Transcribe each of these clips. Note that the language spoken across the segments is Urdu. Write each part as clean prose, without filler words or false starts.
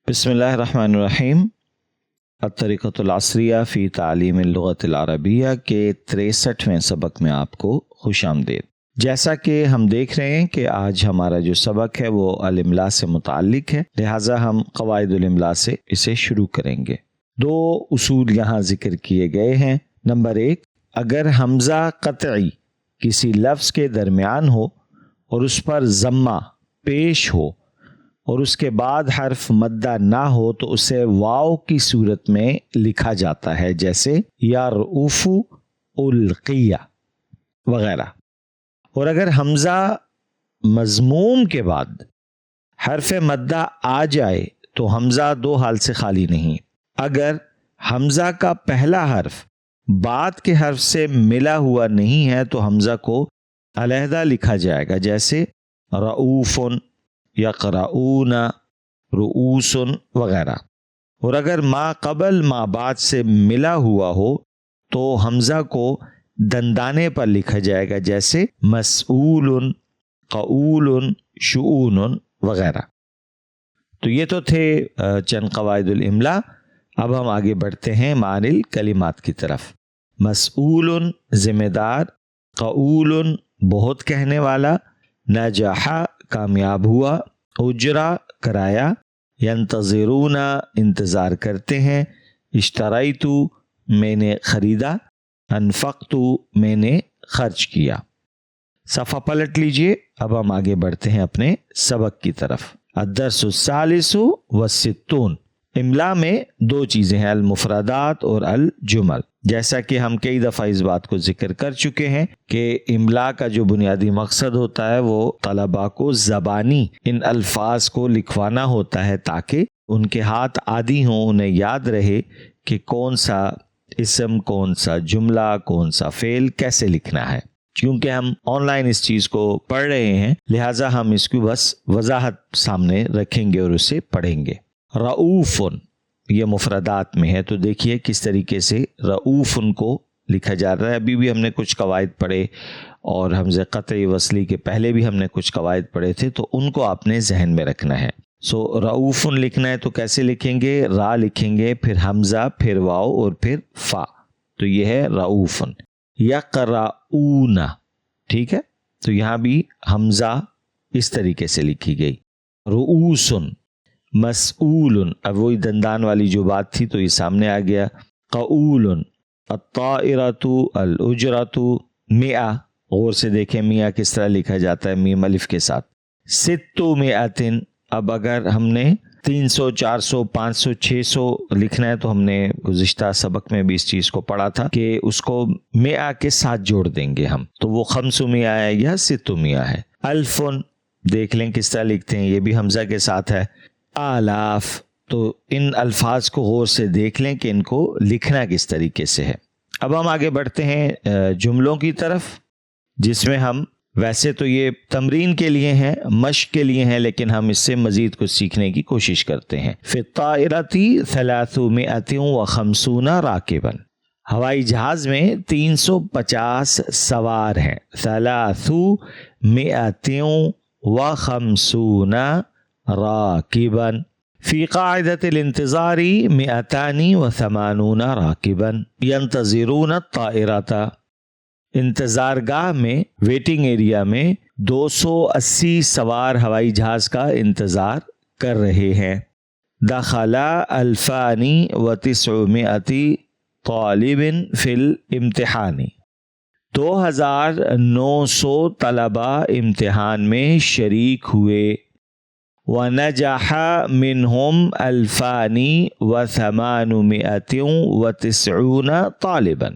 بسم اللہ الرحمن الرحیم۔ الطریقۃ العصریہ فی تعلیم اللغۃ العربیہ کے 63ویں سبق میں آپ کو خوش آمدید۔ جیسا کہ ہم دیکھ رہے ہیں کہ آج ہمارا جو سبق ہے وہ الاملاء سے متعلق ہے، لہٰذا ہم قواعد الاملاء سے اسے شروع کریں گے۔ 2 اصول یہاں ذکر کیے گئے ہیں۔ نمبر 1، اگر حمزہ قطعی کسی لفظ کے درمیان ہو اور اس پر ضمہ پیش ہو اور اس کے بعد حرف مدہ نہ ہو تو اسے واو کی صورت میں لکھا جاتا ہے، جیسے یا رؤوف القیہ وغیرہ۔ اور اگر حمزہ مضموم کے بعد حرف مدہ آ جائے تو حمزہ 2 حال سے خالی نہیں۔ اگر حمزہ کا پہلا حرف بعد کے حرف سے ملا ہوا نہیں ہے تو حمزہ کو علیحدہ لکھا جائے گا، جیسے رؤوف، یقرؤون، رؤوس وغیرہ۔ اور اگر ما قبل ما بعد سے ملا ہوا ہو تو حمزہ کو دندانے پر لکھا جائے گا، جیسے مسئول، قعول، شؤون وغیرہ۔ تو یہ تو تھے چند قواعد الاملاء۔ اب ہم آگے بڑھتے ہیں معنی الکلمات کی طرف۔ مسئول ذمہ دار، قعول بہت کہنے والا، نجح کامیاب ہوا، اجرا کرایہ، ینتظرون انتظار کرتے ہیں، اشتریت میں نے خریدا، انفقت میں نے خرچ کیا۔ صفحہ پلٹ لیجئے۔ اب ہم آگے بڑھتے ہیں اپنے سبق کی طرف۔ الدرس الثالث والستون۔ املاء میں 2 چیزیں ہیں، المفردات اور الجمل۔ جیسا کہ ہم کئی دفعہ اس بات کو ذکر کر چکے ہیں کہ املاء کا جو بنیادی مقصد ہوتا ہے وہ طلباء کو زبانی ان الفاظ کو لکھوانا ہوتا ہے تاکہ ان کے ہاتھ عادی ہوں، انہیں یاد رہے کہ کون سا اسم، کون سا جملہ، کون سا فعل کیسے لکھنا ہے۔ کیونکہ ہم آن لائن اس چیز کو پڑھ رہے ہیں لہٰذا ہم اس کی بس وضاحت سامنے رکھیں گے اور اسے پڑھیں گے۔ رؤوف یہ مفردات میں ہے، تو دیکھیے کس طریقے سے رؤوف کو لکھا جا رہا ہے۔ ابھی بھی ہم نے کچھ قواعد پڑھے اور حمزہ قطعی وصلی کے پہلے بھی ہم نے کچھ قواعد پڑھے تھے، تو ان کو آپ نے ذہن میں رکھنا ہے۔ رؤوف لکھنا ہے تو کیسے لکھیں گے؟ را لکھیں گے، پھر حمزہ، پھر واو اور پھر فا، تو یہ ہے رؤوف۔ یقرؤون، ٹھیک ہے، تو یہاں بھی حمزہ اس طریقے سے لکھی گئی۔ رؤوس، مسئول، اب وہی دندان والی جو بات تھی تو یہ سامنے آ گیا۔ قعول، الطائرۃ، الاجرۃ، مئہ، غور سے دیکھیں میاں کس طرح لکھا جاتا ہے میم الف کے ساتھ۔ 600، اب اگر ہم نے 300، 400، 500، 600 لکھنا ہے تو ہم نے گزشتہ سبق میں بھی اس چیز کو پڑھا تھا کہ اس کو مئہ کے ساتھ جوڑ دیں گے ہم، تو وہ 500 ہے یا 600 ہے۔ الف دیکھ لیں کس طرح لکھتے ہیں، یہ بھی حمزہ کے ساتھ ہے۔ آلاف، تو ان الفاظ کو غور سے دیکھ لیں کہ ان کو لکھنا کس طریقے سے ہے۔ اب ہم آگے بڑھتے ہیں جملوں کی طرف، جس میں ہم ویسے تو یہ تمرین کے لیے ہیں، مشق کے لیے ہیں، لیکن ہم اس سے مزید کچھ سیکھنے کی کوشش کرتے ہیں۔ فی الطائرۃ 350 راکبا، ہوائی جہاز میں 350 سوار ہیں۔ 350 راکبا، فی قاعدۃ الانتظار 280 راکبا ینتظرون الطائرۃ، انتظار گاہ میں، ویٹنگ ایریا میں 280 سوار ہوائی جہاز کا انتظار کر رہے ہیں۔ دخل 2900 طالب فی الامتحان، 2900 طلباء امتحان میں شریک ہوئے۔ وَنَجَحَ مِنْهُمْ 2890 طالباً،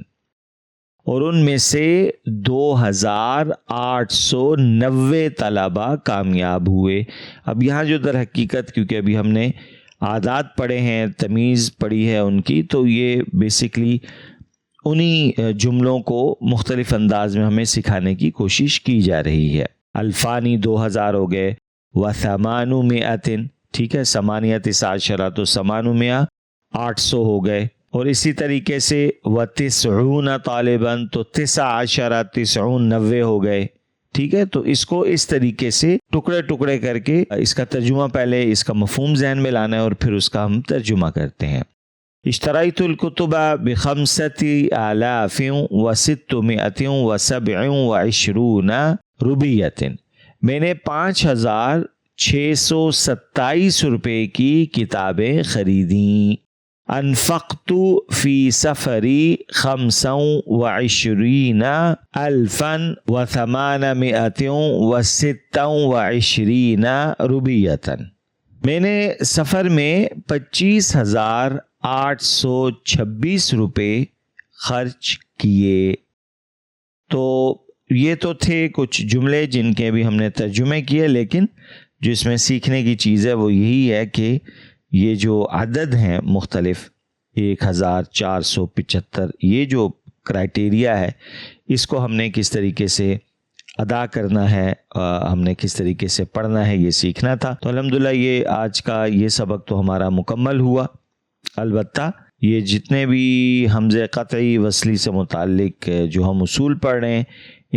اور ان میں سے 2890 طلباء کامیاب ہوئے۔ اب یہاں جو در حقیقت، کیونکہ ابھی ہم نے عادات پڑھے ہیں، تمیز پڑھی ہے ان کی، تو یہ بیسکلی انہی جملوں کو مختلف انداز میں ہمیں سکھانے کی کوشش کی جا رہی ہے۔ الفانی 2000 ہو گئے، و800، ٹھیک ہے، 18 تو 800 800 ہو گئے، اور اسی طریقے سے و90 طالباً تو 19 90 ہو گئے، ٹھیک ہے، تو اس کو اس طریقے سے ٹکڑے ٹکڑے کر کے اس کا ترجمہ پہلے اس کا مفہوم ذہن میں لانا ہے اور پھر اس کا ہم ترجمہ کرتے ہیں۔ اشتریت الکتب بخمسۃ آلاف وستمائۃ وسبع وعشرون روبیۃ، میں نے 5627 روپے کی کتابیں خریدیں۔ انفقت فی سفری 25 الفا و826 روبیۃ، میں نے سفر میں 25,826 روپے خرچ کیے۔ تو یہ تو تھے کچھ جملے جن کے بھی ہم نے ترجمے کیے، لیکن جو اس میں سیکھنے کی چیز ہے وہ یہی ہے کہ یہ جو عدد ہیں مختلف 1475، یہ جو کرائٹیریا ہے اس کو ہم نے کس طریقے سے ادا کرنا ہے، ہم نے کس طریقے سے پڑھنا ہے، یہ سیکھنا تھا۔ تو الحمدللہ یہ آج کا یہ سبق تو ہمارا مکمل ہوا۔ البتہ یہ جتنے بھی حمزہ قطعی وصلی سے متعلق جو ہم اصول پڑھ رہے ہیں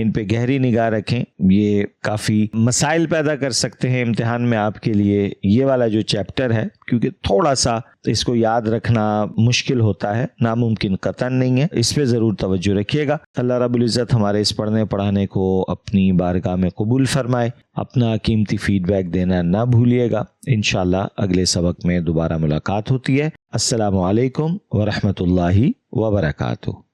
ان پہ گہری نگاہ رکھیں، یہ کافی مسائل پیدا کر سکتے ہیں امتحان میں آپ کے لیے۔ یہ والا جو چیپٹر ہے کیونکہ تھوڑا سا اس کو یاد رکھنا مشکل ہوتا ہے، ناممکن قطعاً نہیں ہے، اس پہ ضرور توجہ رکھیے گا۔ اللہ رب العزت ہمارے اس پڑھنے پڑھانے کو اپنی بارگاہ میں قبول فرمائے۔ اپنا قیمتی فیڈ بیک دینا نہ بھولیے گا۔ انشاءاللہ اگلے سبق میں دوبارہ ملاقات ہوتی ہے۔ السلام علیکم ورحمۃ اللہ وبرکاتہ۔